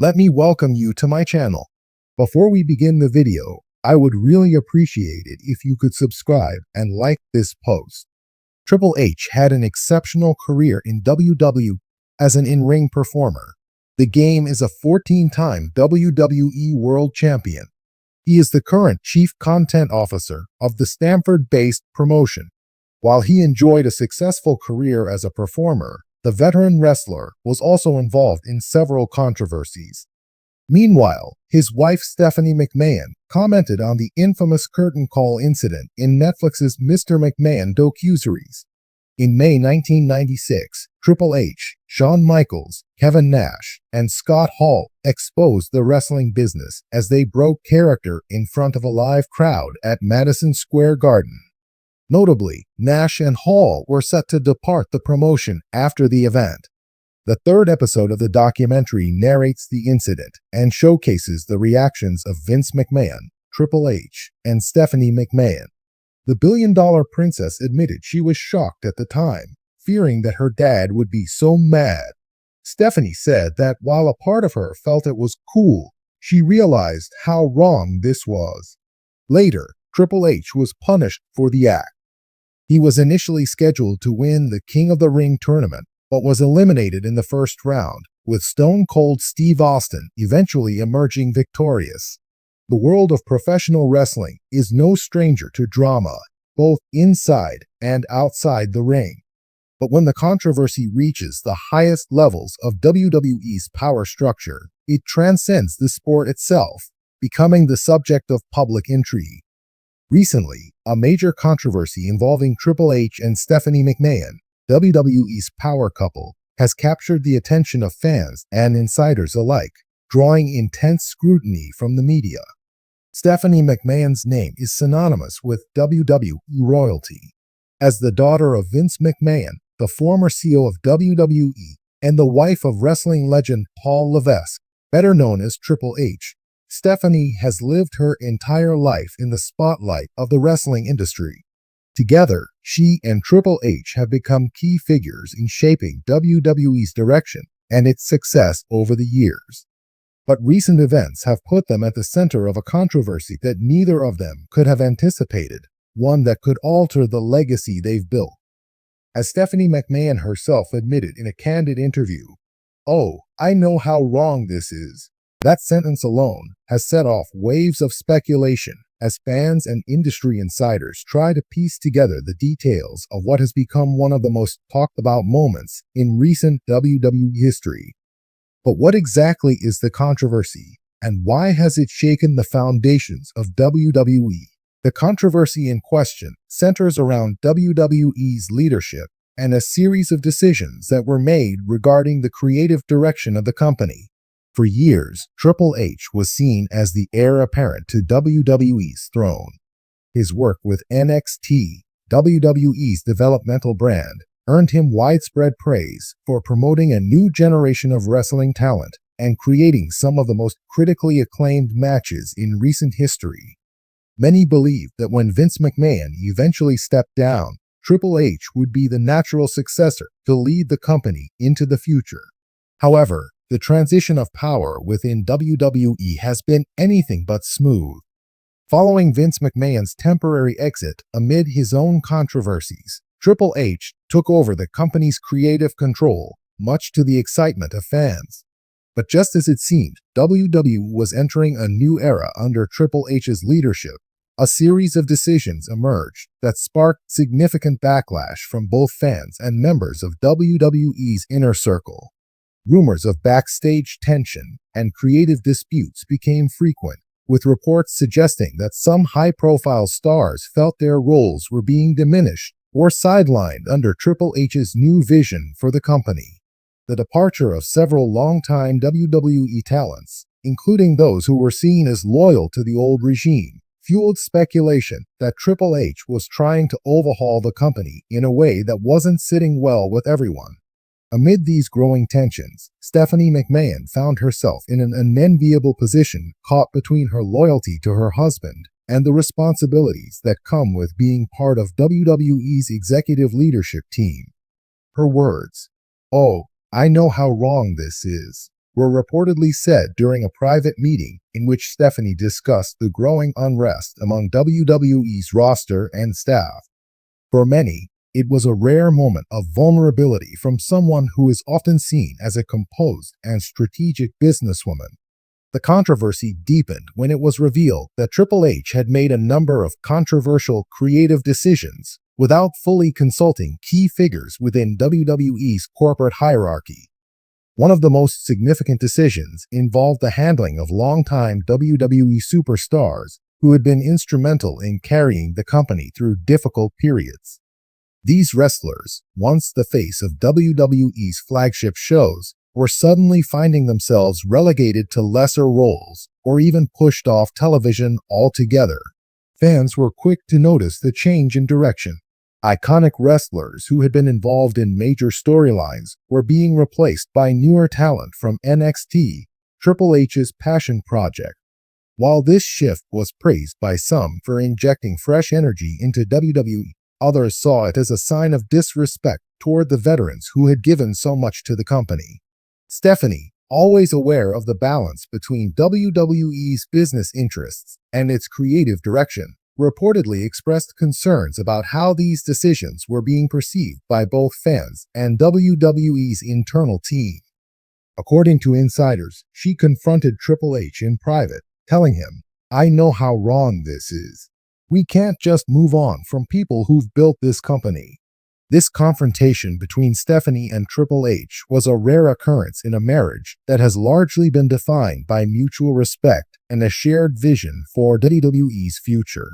Let me welcome you to my channel. Before we begin the video, I would really appreciate it if you could subscribe and like this post. Triple H had an exceptional career in WWE as an in-ring performer. The game is a 14-time WWE World Champion. He is the current Chief Content Officer of the Stamford-based promotion. While he enjoyed a successful career as a performer, the veteran wrestler was also involved in several controversies. Meanwhile, his wife Stephanie McMahon commented on the infamous curtain call incident in Netflix's Mr. McMahon docuseries. In May 1996, Triple H, Shawn Michaels, Kevin Nash, and Scott Hall exposed the wrestling business as they broke character in front of a live crowd at Madison Square Garden. Notably, Nash and Hall were set to depart the promotion after the event. The third episode of the documentary narrates the incident and showcases the reactions of Vince McMahon, Triple H, and Stephanie McMahon. The billion-dollar princess admitted she was shocked at the time, fearing that her dad would be so mad. Stephanie said that while a part of her felt it was cool, she realized how wrong this was. Later, Triple H was punished for the act. He was initially scheduled to win the King of the Ring tournament, but was eliminated in the first round, with Stone Cold Steve Austin eventually emerging victorious. The world of professional wrestling is no stranger to drama, both inside and outside the ring. But when the controversy reaches the highest levels of WWE's power structure, it transcends the sport itself, becoming the subject of public intrigue. Recently, a major controversy involving Triple H and Stephanie McMahon, WWE's power couple, has captured the attention of fans and insiders alike, drawing intense scrutiny from the media. Stephanie McMahon's name is synonymous with WWE royalty. As the daughter of Vince McMahon, the former CEO of WWE, and the wife of wrestling legend Paul Levesque, better known as Triple H, Stephanie has lived her entire life in the spotlight of the wrestling industry. Together, she and Triple H have become key figures in shaping WWE's direction and its success over the years. But recent events have put them at the center of a controversy that neither of them could have anticipated, one that could alter the legacy they've built. As Stephanie McMahon herself admitted in a candid interview, "Oh, I know how wrong this is." That sentence alone has set off waves of speculation as fans and industry insiders try to piece together the details of what has become one of the most talked about moments in recent WWE history. But what exactly is the controversy, and why has it shaken the foundations of WWE? The controversy in question centers around WWE's leadership and a series of decisions that were made regarding the creative direction of the company. For years, Triple H was seen as the heir apparent to WWE's throne. His work with NXT, WWE's developmental brand, earned him widespread praise for promoting a new generation of wrestling talent and creating some of the most critically acclaimed matches in recent history. Many believed that when Vince McMahon eventually stepped down, Triple H would be the natural successor to lead the company into the future. However, the transition of power within WWE has been anything but smooth. Following Vince McMahon's temporary exit amid his own controversies, Triple H took over the company's creative control, much to the excitement of fans. But just as it seemed WWE was entering a new era under Triple H's leadership, a series of decisions emerged that sparked significant backlash from both fans and members of WWE's inner circle. Rumors of backstage tension and creative disputes became frequent, with reports suggesting that some high-profile stars felt their roles were being diminished or sidelined under Triple H's new vision for the company. The departure of several longtime WWE talents, including those who were seen as loyal to the old regime, fueled speculation that Triple H was trying to overhaul the company in a way that wasn't sitting well with everyone. Amid these growing tensions, Stephanie McMahon found herself in an unenviable position, caught between her loyalty to her husband and the responsibilities that come with being part of WWE's executive leadership team. Her words, "Oh, I know how wrong this is," were reportedly said during a private meeting in which Stephanie discussed the growing unrest among WWE's roster and staff. For many, it was a rare moment of vulnerability from someone who is often seen as a composed and strategic businesswoman. The controversy deepened when it was revealed that Triple H had made a number of controversial creative decisions without fully consulting key figures within WWE's corporate hierarchy. One of the most significant decisions involved the handling of longtime WWE superstars who had been instrumental in carrying the company through difficult periods. These wrestlers, once the face of WWE's flagship shows, were suddenly finding themselves relegated to lesser roles or even pushed off television altogether. Fans were quick to notice the change in direction. Iconic wrestlers who had been involved in major storylines were being replaced by newer talent from NXT, Triple H's passion project. While this shift was praised by some for injecting fresh energy into WWE, others saw it as a sign of disrespect toward the veterans who had given so much to the company. Stephanie, always aware of the balance between WWE's business interests and its creative direction, reportedly expressed concerns about how these decisions were being perceived by both fans and WWE's internal team. According to insiders, she confronted Triple H in private, telling him, "I know how wrong this is. We can't just move on from people who've built this company." This confrontation between Stephanie and Triple H was a rare occurrence in a marriage that has largely been defined by mutual respect and a shared vision for WWE's future.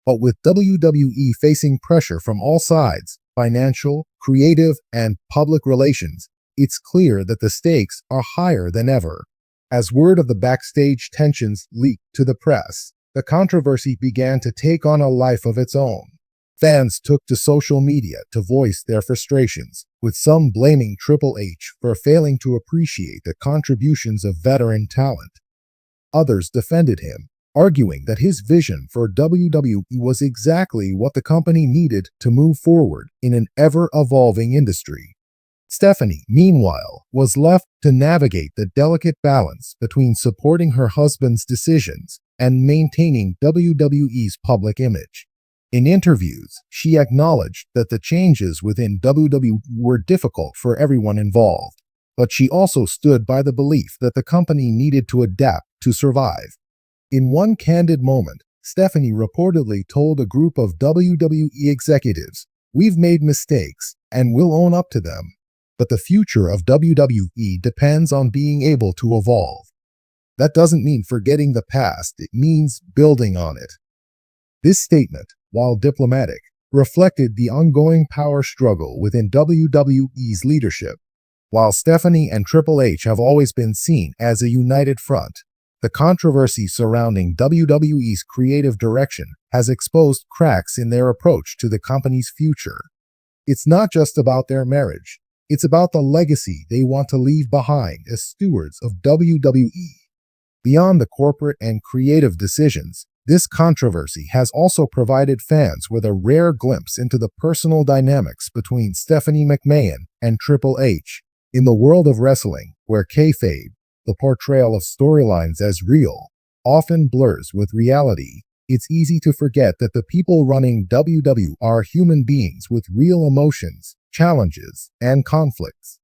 But with WWE facing pressure from all sides, financial, creative, and public relations, it's clear that the stakes are higher than ever. As word of the backstage tensions leaked to the press, the controversy began to take on a life of its own. Fans took to social media to voice their frustrations, with some blaming Triple H for failing to appreciate the contributions of veteran talent. Others defended him, arguing that his vision for WWE was exactly what the company needed to move forward in an ever-evolving industry. Stephanie, meanwhile, was left to navigate the delicate balance between supporting her husband's decisions and maintaining WWE's public image. In interviews, she acknowledged that the changes within WWE were difficult for everyone involved, but she also stood by the belief that the company needed to adapt to survive. In one candid moment, Stephanie reportedly told a group of WWE executives, "We've made mistakes, and we'll own up to them. But the future of WWE depends on being able to evolve." That doesn't mean forgetting the past, it means building on it. This statement, while diplomatic, reflected the ongoing power struggle within WWE's leadership. While Stephanie and Triple H have always been seen as a united front, the controversy surrounding WWE's creative direction has exposed cracks in their approach to the company's future. It's not just about their marriage, it's about the legacy they want to leave behind as stewards of WWE. Beyond the corporate and creative decisions, this controversy has also provided fans with a rare glimpse into the personal dynamics between Stephanie McMahon and Triple H. In the world of wrestling, where kayfabe, the portrayal of storylines as real, often blurs with reality, it's easy to forget that the people running WWE are human beings with real emotions, challenges, and conflicts.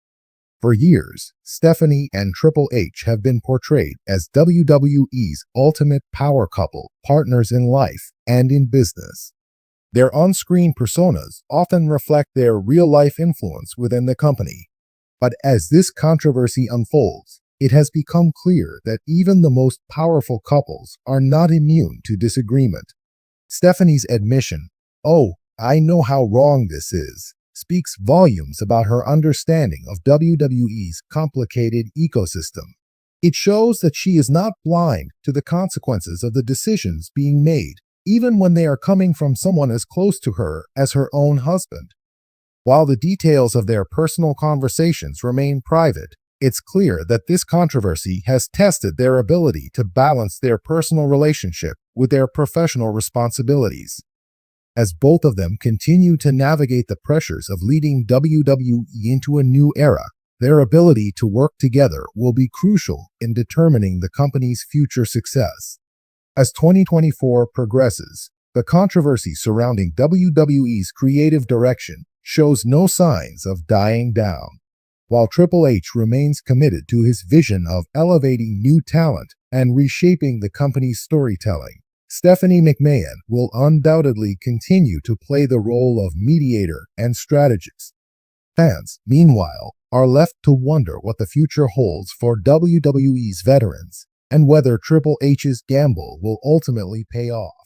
For years, Stephanie and Triple H have been portrayed as WWE's ultimate power couple, partners in life and in business. Their on-screen personas often reflect their real-life influence within the company. But as this controversy unfolds, it has become clear that even the most powerful couples are not immune to disagreement. Stephanie's admission, "Oh, I know how wrong this is," speaks volumes about her understanding of WWE's complicated ecosystem. It shows that she is not blind to the consequences of the decisions being made, even when they are coming from someone as close to her as her own husband. While the details of their personal conversations remain private, it's clear that this controversy has tested their ability to balance their personal relationship with their professional responsibilities. As both of them continue to navigate the pressures of leading WWE into a new era, Their ability to work together will be crucial in determining the company's future success. As 2024 progresses, the controversy surrounding WWE's creative direction shows no signs of dying down. While Triple H remains committed to his vision of elevating new talent and reshaping the company's storytelling, Stephanie McMahon will undoubtedly continue to play the role of mediator and strategist. Fans, meanwhile, are left to wonder what the future holds for WWE's veterans and whether Triple H's gamble will ultimately pay off.